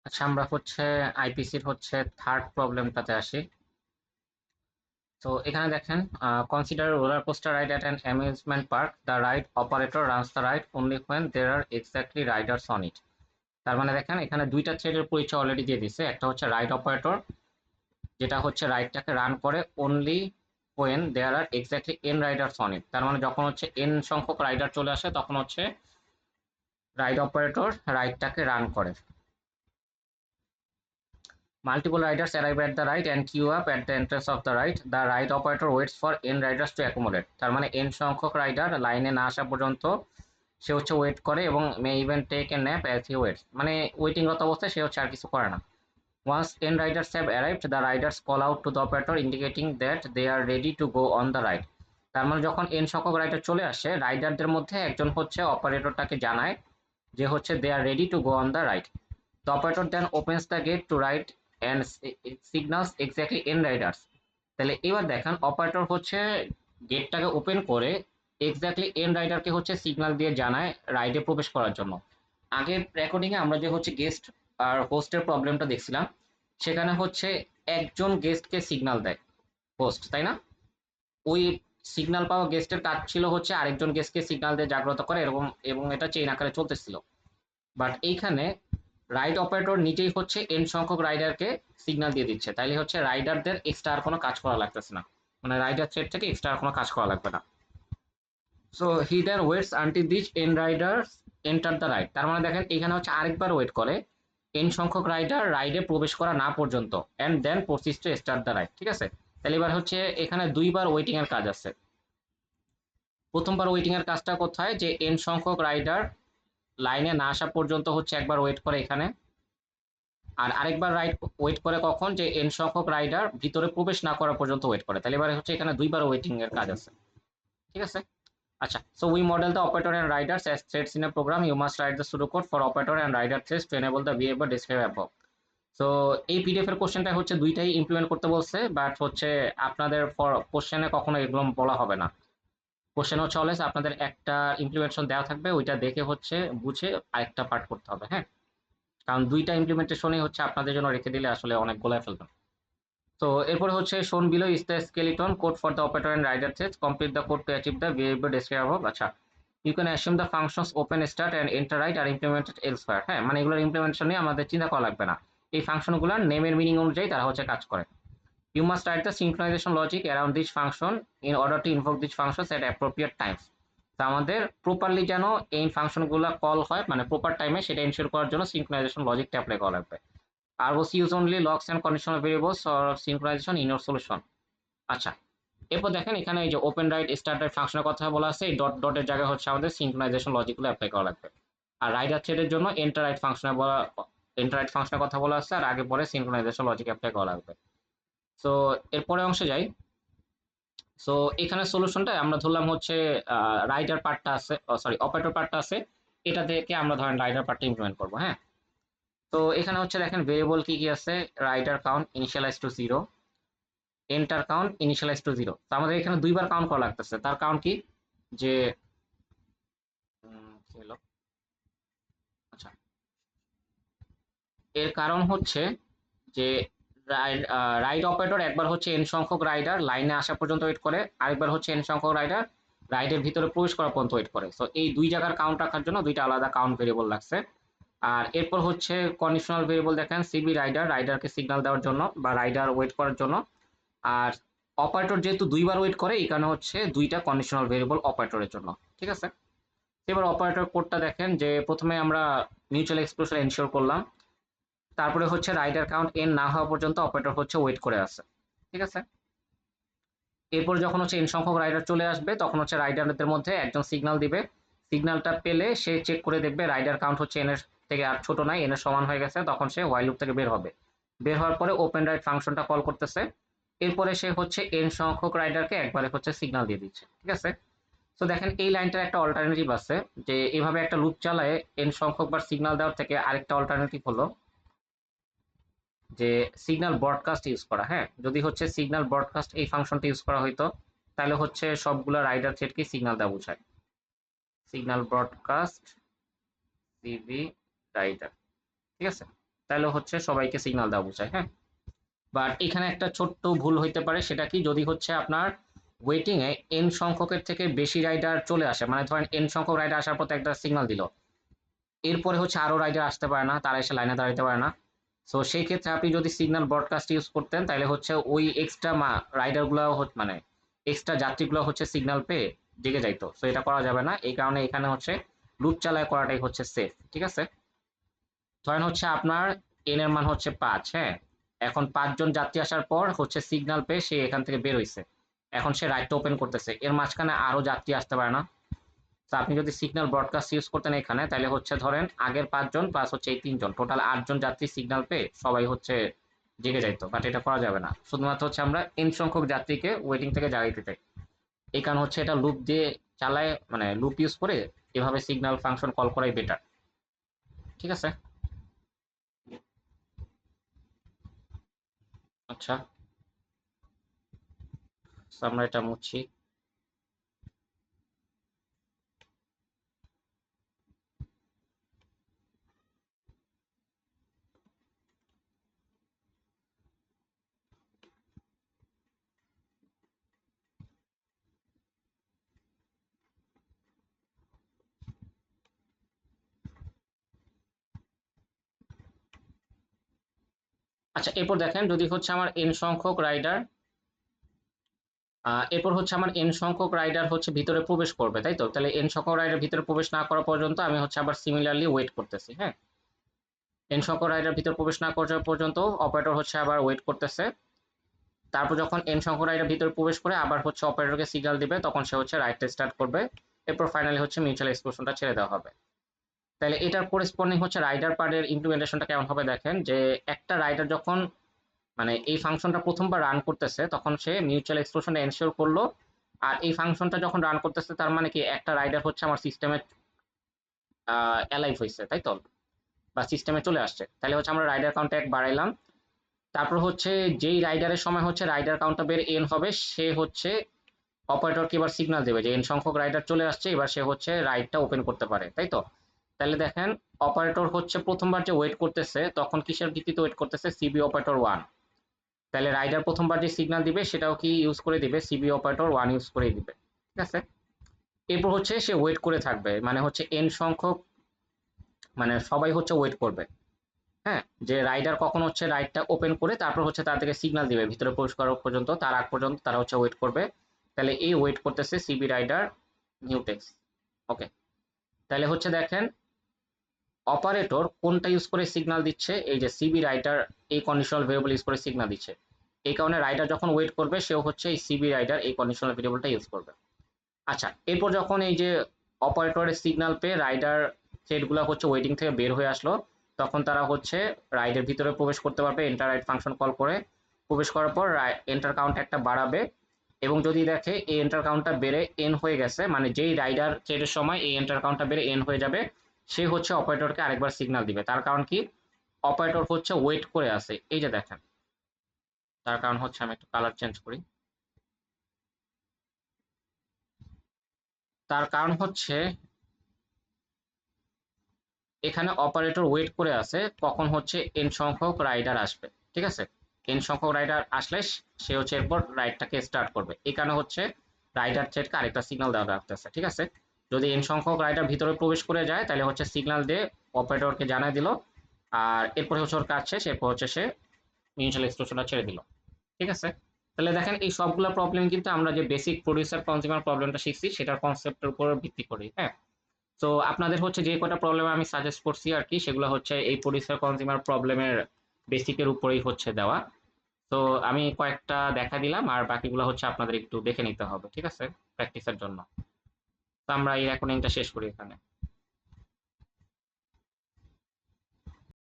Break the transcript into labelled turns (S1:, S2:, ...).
S1: আচ্ছা, আমরা হচ্ছে আইপিসির হচ্ছে থার্ড প্রবলেমটাতে আসি। তো এখানে দেখেন, consider roller coaster ride at an amusement park, the ride operator runs the ride only when there are exactly riders on it. তার মানে দেখেন, এখানে দুইটা থ্রেডের পরিচয় অলরেডি দিয়ে দিছে। একটা হচ্ছে রাইড অপারেটর, যেটা হচ্ছে রাইডটাকে রান করে only when there are exactly N riders on it. তার মানে যখন হচ্ছে এন সংখ্যক রাইডার চলে আসে তখন হচ্ছে রাইড অপারেটর রাইডটাকে রান করে। Multiple riders arrive at the ride and queue up at the entrance of the ride. The ride operator waits for n riders to accumulate. তার মানে n সংখ্যক রাইডার লাইনে না আসা পর্যন্ত সে হচ্ছে ওয়েট করে এবং may even take a nap as he waits. মানে ওয়েটিংরত অবস্থায় সে হচ্ছে আর কিছু করে না। Once n riders have arrived, the riders call out to the operator indicating that they are ready to go on the ride. তার মানে যখন n সংখ্যক রাইডার চলে আসে, রাইডারদের মধ্যে একজন হচ্ছে অপারেটরটাকে জানায় যে হচ্ছে they are ready to go on the ride. The operator then opens the gate to ride and signals exactly n riders. তাহলে এবার দেখেন, অপারেটর হচ্ছে গেটটাকে ওপেন করে এক্স্যাক্টলি এন রাইডারকে হচ্ছে সিগন্যাল দিয়ে জানায় রাইডে প্রবেশ করার জন্য। আগের রেকর্ডিং এ আমরা যে হচ্ছে গেস্ট আর হোস্টের প্রবলেমটা দেখছিলাম, সেখানে হচ্ছে একজন গেস্টকে সিগন্যাল দেয় হোস্ট, তাই না? ওই সিগন্যাল পাওয়া গেস্টের কাজ ছিল হচ্ছে আরেকজন গেস্টকে সিগন্যাল দিয়ে জাগ্রত করে, এরকম, এবং এটা চেইন আকারে চলতেছিল। বাট এইখানে রাইড অপারেটর নিজেই হচ্ছে এন সংখ্যক রাইডারকে সিগন্যাল দিয়ে দিচ্ছে, তাইলে হচ্ছে রাইডারদের এক্সট্রা আর কোনো কাজ করা লাগতেছে না। মানে রাইডার থ্রেড থেকে এক্সট্রা আর কোনো কাজ করা লাগবে না। So he then waits until this n riders enter the ride. তার মানে দেখেন, এখানে হচ্ছে আরেকবার ওয়েট করে এন সংখ্যক রাইডার রাইডে প্রবেশ করা না পর্যন্ত, and then proceeds to start the ride. ঠিক আছে? তাহলে এবার হচ্ছে এখানে দুইবার ওয়েটিং এর কাজ আছে। প্রথমবার ওয়েটিং এর কাজটা কোথায়, যে এন সংখ্যক রাইডার লাইনে না আসা পর্যন্ত হচ্ছে একবার ওয়েট করে এখানে, আর আরেকবার রাইড ওয়েট করে কখন, যে এন সংখ্যক রাইডার ভিতরে প্রবেশ না করা পর্যন্ত ওয়েট করে। তাহলে এবারে হচ্ছে এখানে দুইবার ওয়েটিং এর কাজ আছে। ঠিক আছে? আচ্ছা, so we model the operator and riders as threads in a program. You must write the pseudo code for operator and rider threads to enable the behaviour describe above. So এই PDF এর কোশ্চেনটা হচ্ছে দুইটাই implement করতে বলছে, but হচ্ছে আপনাদের for কোশ্চেনে কখনো এগুলো বলা হবে না। কোশ্চেন হচ্ছে অলওয়েজ আপনাদের একটা ইমপ্লিমেন্টেশন দেওয়া থাকবে, ওইটা দেখে হচ্ছে বুঝে আরেকটা পার্ট করতে হবে। হ্যাঁ, কারণ দুইটা ইমপ্লিমেন্টেশনই হচ্ছে আপনাদের জন্য রেখে দিলে আসলে অনেক গোলায় ফেলবেন। তো এরপরে হচ্ছে shown below is the skeleton code for the operator and rider threads, complete the code to achieve the behaviour describe of. আচ্ছা, you can assume the functions open start and enter right are implemented elsewhere. হ্যাঁ, মানে এগুলোর implementation নিয়ে আমাদের চিন্তা করা লাগবে না। এই ফাংশনগুলোর নেমের মিনিং অনুযায়ী তারা হচ্ছে কাজ করে। You must write the synchronization logic around this function in order to invoke this functions at appropriate times. তো আমাদের প্রপারলি যেন এই ফাংশনগুলো কল হয়, মানে প্রপার টাইমে, সেটা এনশিওর করার জন্য সিনক্রোনাইজেশন লজিকটা অ্যাপ্লাই করা লাগবে। ROC use only logs and conditional variables or synchronization in your solution. আচ্ছা, এরপর দেখেন এখানে এই যে ওপেন রাইট স্টার্ট রাইট ফাংশনের কথা বলা আছে, এই ডট ডটের জায়গায় হচ্ছে আমাদের সিনক্রোনাইজেশন লজিকগুলো অ্যাপ্লাই করা লাগবে। আর রাইডার থ্রেডের জন্য এন্টার রাইট ফাংশনের কথা বলা আছে, আর আগে পরে সিনক্রোনাইজেশন লজিক অ্যাপ্লাই করা লাগবে। সো এরপরে অংশে যাই। সো এখানে সলিউশনটা আমরা ধরলাম হচ্ছে রাইডার পার্টটা আছে, সরি অপারেটর পার্টটা আছে, এটা থেকে আমরা ধরেন রাইডার পার্টটা ইমপ্লিমেন্ট করবো। হ্যাঁ, তো এখানে হচ্ছে দেখেন ভেরিয়েবল কি কি আছে, rider count initialize to 0, enter count initialize to 0। তো আমাদের এখানে দুইবার কাউন্ট করা লাগতেছে। তার কারণ কি, যে কি হলো, আচ্ছা, এর কারণ হচ্ছে যে রাইড অপারেটর একবার হচ্ছে এন সংখ্যক রাইডার লাইনে আসা পর্যন্ত ওয়েট করে, আরেকবার হচ্ছে এন সংখ্যক রাইডার রাইডের ভিতরে প্রবেশ করা পর্যন্ত ওয়েট করে। তো এই দুই জায়গার কাউন্ট রাখার জন্য দুইটা আলাদা কাউন্ট ভেরিয়েবল লাগছে। আর এরপর হচ্ছে কন্ডিশনাল ভেরিয়েবল দেখেন, সিবি রাইডার, রাইডারকে সিগন্যাল দেওয়ার জন্য বা রাইডার ওয়েট করার জন্য। আর অপারেটর যেহেতু দুইবার ওয়েট করে, এই কারণে হচ্ছে দুইটা কন্ডিশনাল ভেরিয়েবল অপারেটরের জন্য। ঠিক আছে? এবার অপারেটর কোডটা দেখেন, যে প্রথমে আমরা মিউচুয়াল এক্সক্লুশন এনশিওর করলাম, তারপরে হচ্ছে রাইডার কাউন্ট এন না হওয়া পর্যন্ত অপারেটর হচ্ছে ওয়েট করে আছে। ঠিক আছে? এরপর যখন হচ্ছে এন সংখ্যক রাইডার চলে আসবে, তখন হচ্ছে রাইডারদের মধ্যে একজন সিগন্যাল দিবে। সিগন্যালটা পেলে সে চেক করে দেখবে রাইডার কাউন্ট হচ্ছে এন এর থেকে আর ছোট নাই, এন এর সমান হয়ে গেছে, তখন সে হোয়াইল লুপ থেকে বের হবে। বের হওয়ার পরে ওপেন রাইট ফাংশনটা কল করতেছে। এরপরে সে হচ্ছে এন সংখ্যক রাইডারকে একবারে হচ্ছে সিগন্যাল দিয়ে দিচ্ছে। ঠিক আছে? তো দেখেন এই লাইনটার একটা অল্টারনেটিভ আছে, যে এভাবে একটা লুপ চালায় এন সংখ্যক বার সিগন্যাল দেওয়ার থেকে আরেকটা অল্টারনেটিভ হলো যে সিগন্যাল ব্রডকাস্ট ইউজ করা। হ্যাঁ, যদি হচ্ছে সিগন্যাল ব্রডকাস্ট এই ফাংশনটা ইউজ করা হইতো, তাহলে হচ্ছে সবগুলো রাইডার থ্রেডকে সিগন্যাল দেওয়া বোঝায়। Signal broadcast CB rider. ঠিক আছে? তাহলে হচ্ছে সবাইকে সিগন্যাল দেওয়া বোঝায়, হ্যাঁ। বাট এখানে একটা ছোট্ট ভুল হইতে পারে, সেটা কি, যদি হচ্ছে আপনার ওয়েটিং এ এন সংখ্যকের থেকে বেশি রাইডার চলে আসে, মানে ধরেন এন সংখ্যক রাইডার আসার পর একটা সিগন্যাল দিল, এরপরে হচ্ছে আরো রাইডার আসতে পারে না, তারা এসে লাইনে দাঁড়াতে পারে না। সো সেই ক্ষেত্রে আপনি যদি সিগন্যাল ব্রডকাস্ট ইউজ করতেন, তাহলে হচ্ছে ওই এক্সট্রা রাইডার গুলো, মানে এক্সট্রা যাত্রীগুলো হচ্ছে সিগন্যাল পেয়ে জেগে যাইতো। সো এটা করা যাবে না, এই কারণে এখানে হচ্ছে লুপ চালায় করাটাই হচ্ছে সেফ, ঠিক আছে। ধরেন হচ্ছে আপনার এন এর মান হচ্ছে 5, হ্যাঁ। এখন 5 জন যাত্রী আসার পর হচ্ছে সিগন্যাল পেয়ে সে এখান থেকে বের হইছে, এখন সে রাইডটা ওপেন করতেছে, এর মাঝখানে আরো যাত্রী আসতে পারে না। তো আপনি যদি সিগন্যাল ব্রডকাস্ট ইউজ করতেন এখানে, তাহলে হচ্ছে ধরেন আগের 5 জন প্লাস হচ্ছে এই 3 জন, টোটাল 8 জন যাত্রী সিগন্যাল পেয়ে সবাই হচ্ছে জেগে যাইতো। বাট এটা করা যাবে না, শুধুমাত্র হচ্ছে আমরা এন সংখ্যক যাত্রীকে ওয়েটিং থেকে জাগাইতে চাই, এই কারণে হচ্ছে এটা লুপ দিয়ে চালায়, মানে লুপ ইউজ করে এভাবে সিগন্যাল ফাংশন কল করাই বেটার, ঠিক আছে। আচ্ছা, so আমরা এটা মুছছি। আচ্ছা, এরপর দেখেন, যদি হচ্ছে আমার এন সংখ্যক রাইডার, এরপর হচ্ছে আমার এন সংখ্যক রাইডার হচ্ছে ভিতরে প্রবেশ করবে, তাই তো। তাহলে এন সংখ্যক রাইডার ভিতরে প্রবেশ না করা পর্যন্ত আমি হচ্ছে আবার সিমিলারলি ওয়েট করতেছি, হ্যাঁ। এন সংখ্যক রাইডার ভিতরে প্রবেশ না করা পর্যন্ত অপারেটর হচ্ছে আবার ওয়েট করতেছে। তারপর যখন এন সংখ্যক রাইডার ভিতরে প্রবেশ করে আবার হচ্ছে অপারেটরকে সিগন্যাল দিবে, তখন সে হচ্ছে রাইডটা স্টার্ট করবে। এরপর ফাইনালি হচ্ছে মিউচুয়াল এক্সক্লুশনটা ছেড়ে দেওয়া হবে। তাহলে এটার করেসপন্ডিং হচ্ছে রাইডার পার্টের ইমপ্লিমেন্টেশনটা কেমন হবে দেখেন, যে একটা রাইডার যখন, মানে এই ফাংশনটা প্রথমবার রান করতেছে, তখন সে মিউচুয়াল এক্সক্লুশন এনশিওর করলো। আর এই ফাংশনটা যখন রান করতেছে, তার মানে কি, একটা রাইডার হচ্ছে আমার সিস্টেমে অ্যালাইভ হয়েছে, তাই তো, বা সিস্টেমে চলে আসছে। তাহলে হচ্ছে আমরা রাইডার কাউন্ট 1 বাড়াইলাম। তারপর হচ্ছে যেই রাইডারের সময় হচ্ছে রাইডার কাউন্টটা বের এন হবে, সে হচ্ছে অপারেটরকে এবার সিগন্যাল দেবে যে এন সংখ্যক রাইডার চলে আসছে, এবার সে হচ্ছে রাইডটা ওপেন করতে পারে, তাই তো। তাহলে দেখেন, অপারেটর হচ্ছে প্রথমবার যে ওয়েট করতেছে, তখন কিসের ভিত্তিতে ওয়েট করতেছে, সিবি অপারেটর 1। তাহলে রাইডার প্রথমবার যে সিগন্যাল দিবে সেটাও কি ইউজ করে দিবে, সিবি অপারেটর 1 ইউজ করে দিবে, ঠিক আছে। এরপর হচ্ছে সে ওয়েট করে থাকবে, মানে হচ্ছে এন সংখ্যক, মানে সবাই হচ্ছে ওয়েট করবে, হ্যাঁ, যে রাইডার কখন হচ্ছে রাইডটা ওপেন করে তারপর হচ্ছে তাদেরকে সিগন্যাল দিবে ভিতরে প্রবেশ করার পর্যন্ত, তার আগ পর্যন্ত তারা হচ্ছে ওয়েট করবে। তাহলে এই ওয়েট করতেছে সিবি রাইডার নিউটেক্স, ওকে। তাহলে হচ্ছে দেখেন, অপারেটর কোনটা ইউজ করে সিগন্যাল দিচ্ছে, এই যে সিবি রাইডার এই কন্ডিশনাল ভেরিয়েবল ইউজ করে সিগন্যাল দিচ্ছে। এই কারণে রাইডার যখন ওয়েট করবে, সেও হচ্ছে এই সিবি রাইডার এই কন্ডিশনাল ভেরিয়েবলটা ইউজ করবে। আচ্ছা, এরপর যখন এই যে অপারেটরের সিগন্যাল পেয়ে রাইডার থ্রেডগুলো হচ্ছে ওয়েটিং থেকে বের হয়ে আসলো, তখন তারা হচ্ছে রাইডের ভিতরে প্রবেশ করতে পারবে এন্টার রাইড ফাংশন কল করে। প্রবেশ করার পর এন্টার কাউন্ট একটা বাড়াবে, এবং যদি দেখে এই এন্টার কাউন্টটা বেড়ে এন হয়ে গেছে, মানে যেই রাইডার থ্রেডের সময় এই এন্টার কাউন্টটা বেড়ে এন হয়ে যাবে, সে হচ্ছে অপারেটরকে আরেকবার সিগন্যাল দিবে। তার কারণ কি, অপারেটর হচ্ছে ওয়েট করে আছে, এই যে দেখেন। তার কারণ হচ্ছে, আমি একটু কালার চেঞ্জ করি। তার কারণ হচ্ছে এখানে অপারেটর ওয়েট করে আছে কখন হচ্ছে এন সংখ্যক রাইডার আসবে, ঠিক আছে। এন সংখ্যক রাইডার আসলে সে হচ্ছে এরপর রাইডটাকে স্টার্ট করবে, এই কারণে হচ্ছে রাইডার থ্রেডকে আরেকটা সিগন্যাল দেওয়া রাখতেছে, ঠিক আছে। যদি এন সংখ্যক রাইডার ভিতরে প্রবেশ করে যায়, তাহলে হচ্ছে সিগন্যাল দিয়ে অপারেটরকে জানাই দিল, আর এরপরে হচ্ছে ওর কাজ শেষ, এরপর হচ্ছে সে মিউচুয়াল এক্সক্লুশনটা ছেড়ে দিল, ঠিক আছে। তাহলে দেখেন, এই সবগুলো প্রবলেম কিন্তু আমরা যে বেসিক প্রডিউসার কনজিউমার প্রবলেমটা শিখছি সেটার কনসেপ্টের উপর ভিত্তি করি, হ্যাঁ। তো আপনাদের হচ্ছে যে কটা প্রবলেম আমি সাজেস্ট করছি আর কি, সেগুলো হচ্ছে এই প্রডিউসার কনজিউমার প্রবলেমের বেসিকের উপরেই হচ্ছে দেওয়া। তো আমি কয়েকটা দেখা দিলাম, আর বাকিগুলো হচ্ছে আপনাদের একটু দেখে নিতে হবে, ঠিক আছে, প্র্যাকটিসের জন্য। তো আমরা এই রেকর্ডিংটা শেষ করি এখানে।